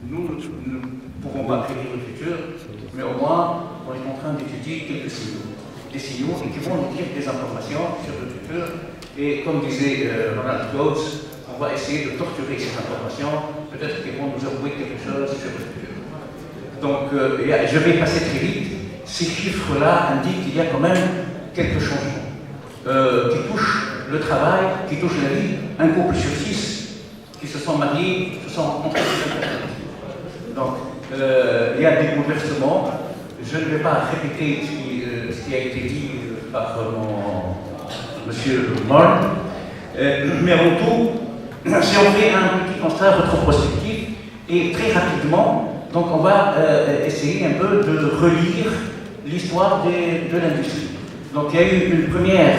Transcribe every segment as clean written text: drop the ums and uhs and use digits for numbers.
Nous ne pouvons pas prédire le futur, mais au moins, on est en train d'étudier quelques signaux. Des signaux qui vont nous dire des informations sur le futur. Et comme disait Ronald Coates, on va essayer de torturer ces informations. Peut-être qu'ils vont nous avouer quelque chose sur le futur. Donc, je vais passer très vite. Ces chiffres-là indiquent qu'il y a quand même quelques changements qui touchent le travail, qui touchent la vie. Un couple sur 6 qui se sont mariés, se sont rencontrés sur Internet. Donc, il y a des bouleversements. Je ne vais pas répéter ce qui a été dit par monsieur Moore, mais avant tout, si on fait un petit constat rétrospectif, et très rapidement, donc on va essayer un peu de relire l'histoire de l'industrie. Donc il y a eu une première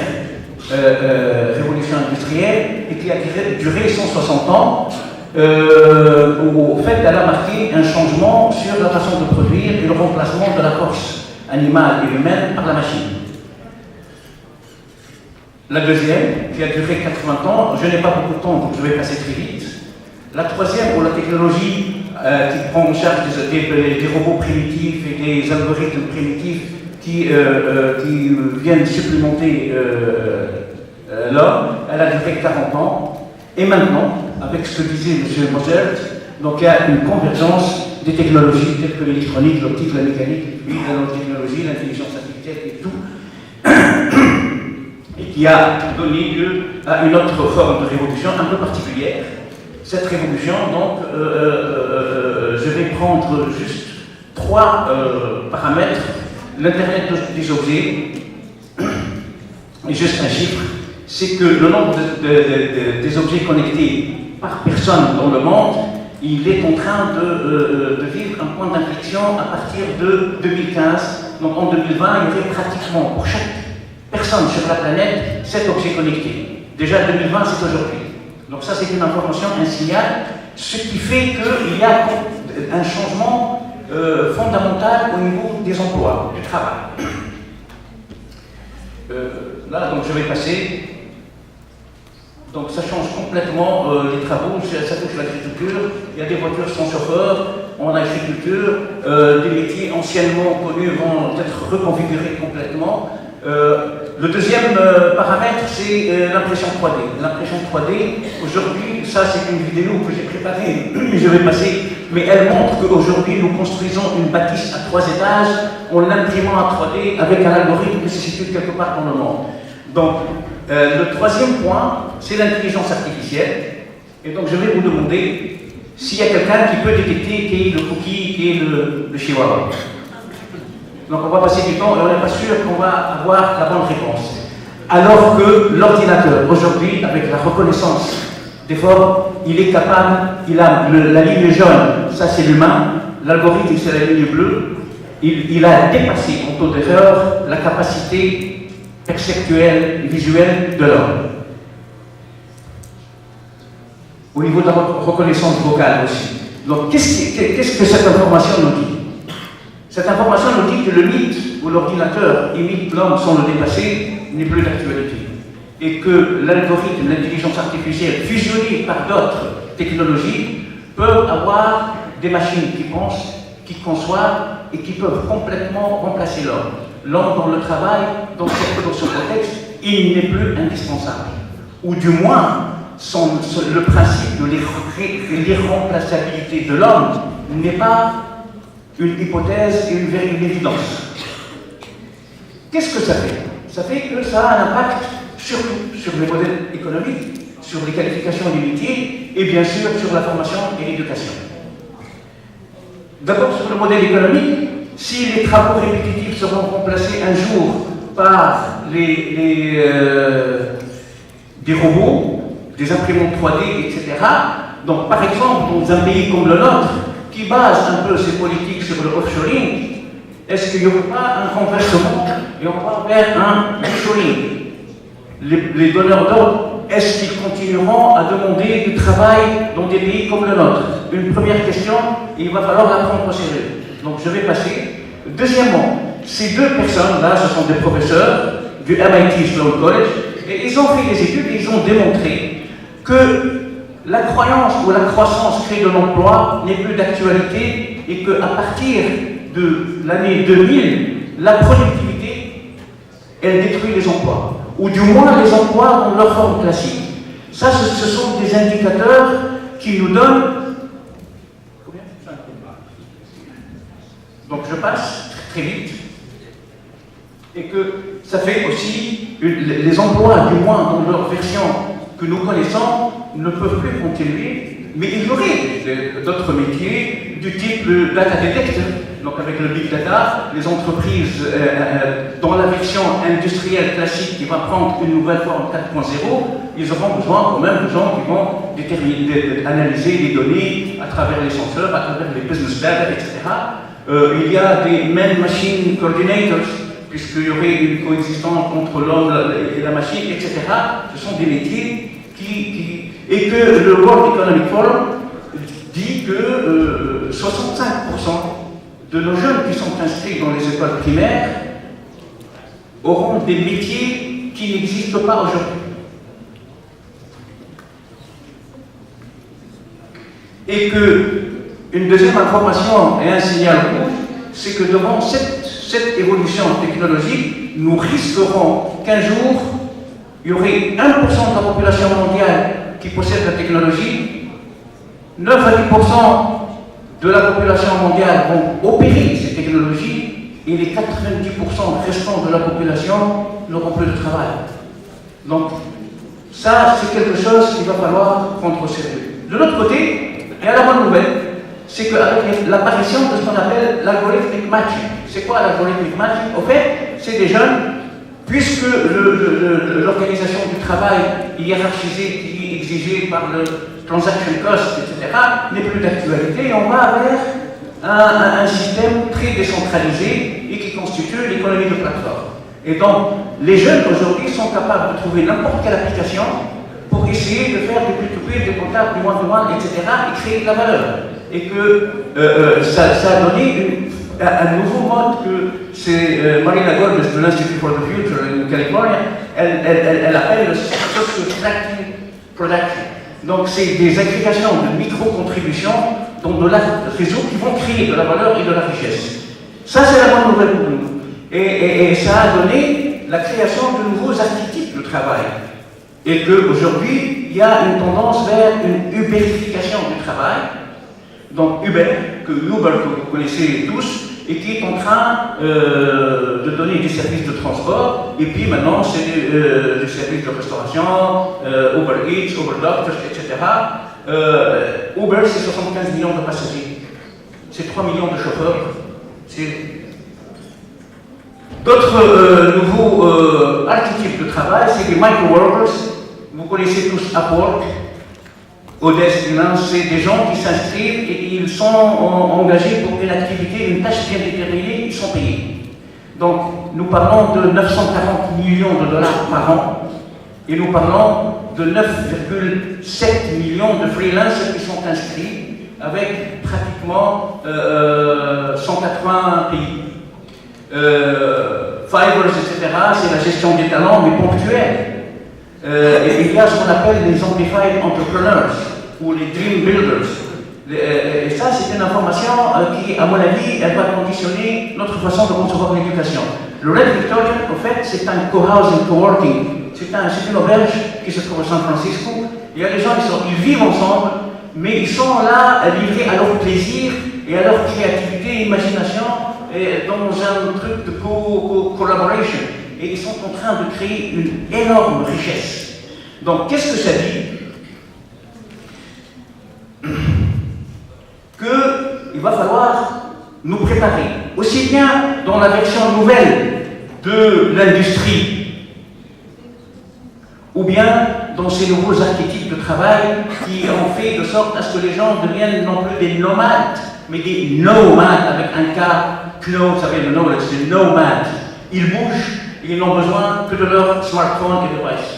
révolution industrielle et qui a duré 160 ans. Au fait, elle a marqué un changement sur la façon de produire et le remplacement de la force animale et humaine par la machine. La deuxième, qui a duré 80 ans, je n'ai pas beaucoup de temps, donc je vais passer très vite. La troisième, où la technologie qui prend en charge des robots primitifs et des algorithmes primitifs qui viennent supplémenter l'homme, elle a duré 40 ans. Et maintenant, avec ce que disait M. Mozart, donc il y a une convergence des technologies telles que l'électronique, l'optique, la mécanique, la nanotechnologie, l'intelligence artificielle et tout, et qui a donné lieu à une autre forme de révolution un peu particulière. Cette révolution, donc, je vais prendre juste 3 paramètres. L'Internet des objets, et juste un chiffre, c'est que le nombre des objets connectés par personne dans le monde, il est en train de vivre un point d'inflexion à partir de 2015. Donc en 2020, il y aurait pratiquement pour chaque personne sur la planète 7 objets connectés. Déjà 2020, c'est aujourd'hui. Donc ça, c'est une information, un signal, ce qui fait qu'il y a un changement fondamental au niveau des emplois, du travail. Là, donc je vais passer. Donc ça change complètement les travaux, ça touche l'agriculture. Il y a des voitures sans chauffeur en agriculture. Des métiers anciennement connus vont être reconfigurés complètement. Le deuxième paramètre, c'est l'impression 3D. L'impression 3D, aujourd'hui, ça c'est une vidéo que j'ai préparée, je vais passer, mais elle montre qu'aujourd'hui nous construisons une bâtisse à 3 étages en l'imprimant à 3D avec un algorithme qui se situe quelque part dans le monde. Donc, le troisième point, c'est l'intelligence artificielle. Et donc, je vais vous demander s'il y a quelqu'un qui peut détecter qui est le cookie, qui est le chihuahua. Donc, on va passer du temps et on n'est pas sûr qu'on va avoir la bonne réponse. Alors que l'ordinateur, aujourd'hui, avec la reconnaissance des formes, il est capable, il a la ligne jaune, ça c'est l'humain, l'algorithme c'est la ligne bleue, il a dépassé en taux d'erreur la capacité perceptuelle et visuelle de l'homme. Au niveau de la reconnaissance vocale aussi. Donc, qu'est-ce que cette information nous dit? Cette information nous dit que le mythe où l'ordinateur imite l'homme sans le dépasser n'est plus d'actualité. Et que l'algorithme, l'intelligence artificielle, fusionnée par d'autres technologies, peuvent avoir des machines qui pensent, qui conçoivent et qui peuvent complètement remplacer l'homme. L'homme dans le travail, dans ce contexte, il n'est plus indispensable. Ou du moins, le principe de l'irremplaçabilité de l'homme n'est pas une hypothèse et une évidence. Qu'est-ce que ça fait? Ça fait que ça a un impact surtout sur les modèles économiques, sur les qualifications des métiers et bien sûr sur la formation et l'éducation. D'abord sur le modèle économique, si les travaux répétitifs seront remplacés un jour par des robots, des imprimantes 3D, etc. Donc par exemple, dans un pays comme le nôtre, qui base un peu ses politiques sur le offshoring, est-ce qu'il n'y aura pas un renversement et on va vers un reshoring? Les donneurs d'ordre, est-ce qu'ils continueront à demander du travail dans des pays comme le nôtre? Une première question, et il va falloir la prendre au sérieux. Donc je vais passer. Deuxièmement, ces deux personnes-là, ce sont des professeurs du MIT Sloan College, et ils ont fait des études et ils ont démontré que la croyance ou la croissance crée de l'emploi n'est plus d'actualité et qu'à partir de l'année 2000, la productivité, elle détruit les emplois, ou du moins les emplois dans leur forme classique. Ça, ce sont des indicateurs qui nous donnent... Donc je passe très vite. Et que ça fait aussi, les emplois, du moins dans leur version que nous connaissons, ne peuvent plus continuer, mais il y aurait d'autres métiers du type le data detector, donc avec le big data, les entreprises dans la version industrielle classique qui va prendre une nouvelle forme 4.0, ils auront besoin quand même de gens qui vont analyser les données à travers les senseurs, à travers les business data, etc. Il y a des man-machine coordinators, puisqu'il y aurait une coexistence entre l'homme et la machine, etc. Ce sont des métiers et que le World Economic Forum dit que 65% de nos jeunes qui sont inscrits dans les écoles primaires auront des métiers qui n'existent pas aujourd'hui. Et qu'une deuxième information et un signal rouge, c'est que devant cette évolution technologique, nous risquerons qu'un jour, il y aurait 1% de la population mondiale qui possède la technologie, 9 à 10% de la population mondiale vont opérer ces technologies et les 90% restants de la population n'auront plus de travail. Donc, ça, c'est quelque chose qu'il va falloir prendre au sérieux. De l'autre côté, il y a la bonne nouvelle, c'est qu'avec l'apparition de ce qu'on appelle l'algorithmic matching. C'est quoi l'algorithmic matching? Au fait, c'est des jeunes, puisque l'organisation du travail hiérarchisée qui est exigée par le transaction cost, etc., n'est plus d'actualité, et on va vers un système très décentralisé et qui constitue l'économie de plateforme. Et donc, les jeunes aujourd'hui sont capables de trouver n'importe quelle application pour essayer de faire des peer-to-peer, des comptables, du one-to-one, etc., et créer de la valeur. Et que ça a donné un nouveau mode que c'est Marina Gorbes de l'Institute for the Future en Californie, elle appelle le socio-tracting production. Donc c'est des agrégations de micro-contributions dans de la réseau qui vont créer de la valeur et de la richesse. Ça c'est la bonne nouvelle pour nous. Et ça a donné la création de nouveaux archétypes de travail. Et qu'aujourd'hui, il y a une tendance vers une uberification du travail. Donc Uber, que vous connaissez tous, et qui est en train de donner des services de transport, et puis maintenant c'est des services de restauration, Uber Eats, Uber Doctors, etc. Uber c'est 75 millions de passagers, c'est 3 millions de chauffeurs. D'autres nouveaux archétypes de travail, c'est les micro-workers, vous connaissez tous Upwork. Odesk, c'est des gens qui s'inscrivent et ils sont engagés pour une activité, une tâche bien déterminée, ils sont payés. Donc, nous parlons de 940 millions de dollars par an et nous parlons de 9,7 millions de freelancers qui sont inscrits avec pratiquement 180 pays. Fiverr, etc., c'est la gestion des talents, mais ponctuelle. Et il y a ce qu'on appelle les Amplified Entrepreneurs ou les Dream Builders. Et ça, c'est une information qui, à mon avis, elle va conditionner notre façon de concevoir l'éducation. Le Red Victorian, en fait, c'est un co-housing, co-working. C'est une auberge qui se trouve à San Francisco. Il y a des gens ils vivent ensemble, mais ils sont là livrés à leur plaisir et à leur créativité et imagination dans un truc de collaboration. Et ils sont en train de créer une énorme richesse. Donc, qu'est-ce que ça dit? Qu'il va falloir nous préparer, aussi bien dans la version nouvelle de l'industrie, ou bien dans ces nouveaux archétypes de travail qui ont fait de sorte à ce que les gens deviennent non plus des nomades, mais des nomades avec un K, vous savez, le knowledge, c'est nomades. Ils bougent. Ils n'ont besoin que de leur smartphone et device.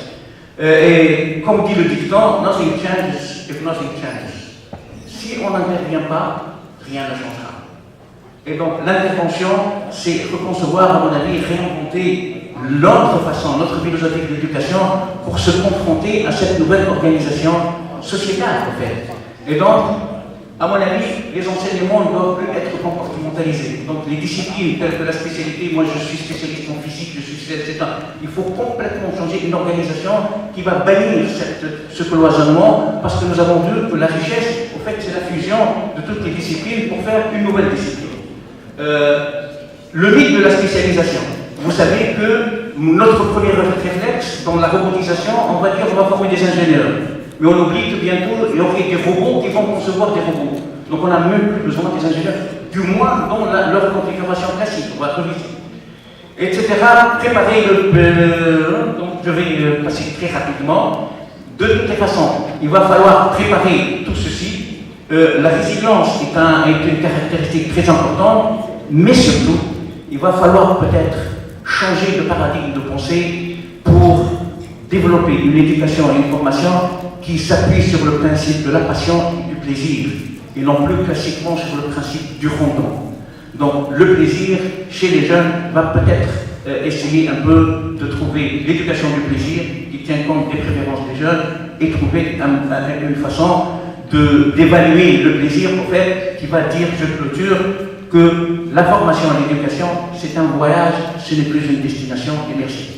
Et comme dit le dicton, nothing changes if nothing changes. Si on n'intervient pas, rien ne changera. Et donc l'intervention, c'est reconcevoir, à mon avis, réinventer notre façon, notre philosophie d'éducation pour se confronter à cette nouvelle organisation sociétale, en fait. Et donc, à mon avis, les enseignements ne doivent plus être comportementalisés. Donc, les disciplines telles que la spécialité, moi je suis spécialiste en physique, je suis etc. Il faut complètement changer une organisation qui va bannir ce cloisonnement, parce que nous avons vu que la richesse, au fait, c'est la fusion de toutes les disciplines pour faire une nouvelle discipline. Le mythe de la spécialisation. Vous savez que notre premier réflexe dans la robotisation, on va dire on va former des ingénieurs. Mais on oublie que bientôt, il y aura des robots qui vont concevoir des robots. Donc on n'a même plus besoin des ingénieurs, du moins dans leur configuration classique, on va reviser. Etc. Préparer donc je vais passer très rapidement. De toutes les façons, il va falloir préparer tout ceci. La résilience est une caractéristique très importante, mais surtout, il va falloir peut-être changer de paradigme de pensée pour développer une éducation et une formation qui s'appuie sur le principe de la passion et du plaisir, et non plus classiquement sur le principe du rondement. Donc le plaisir chez les jeunes va peut-être essayer un peu de trouver l'éducation du plaisir qui tient compte des préférences des jeunes et trouver une façon d'évaluer le plaisir, en fait, qui va dire, je clôture, que la formation et l'éducation, c'est un voyage, ce n'est plus une destination, et merci.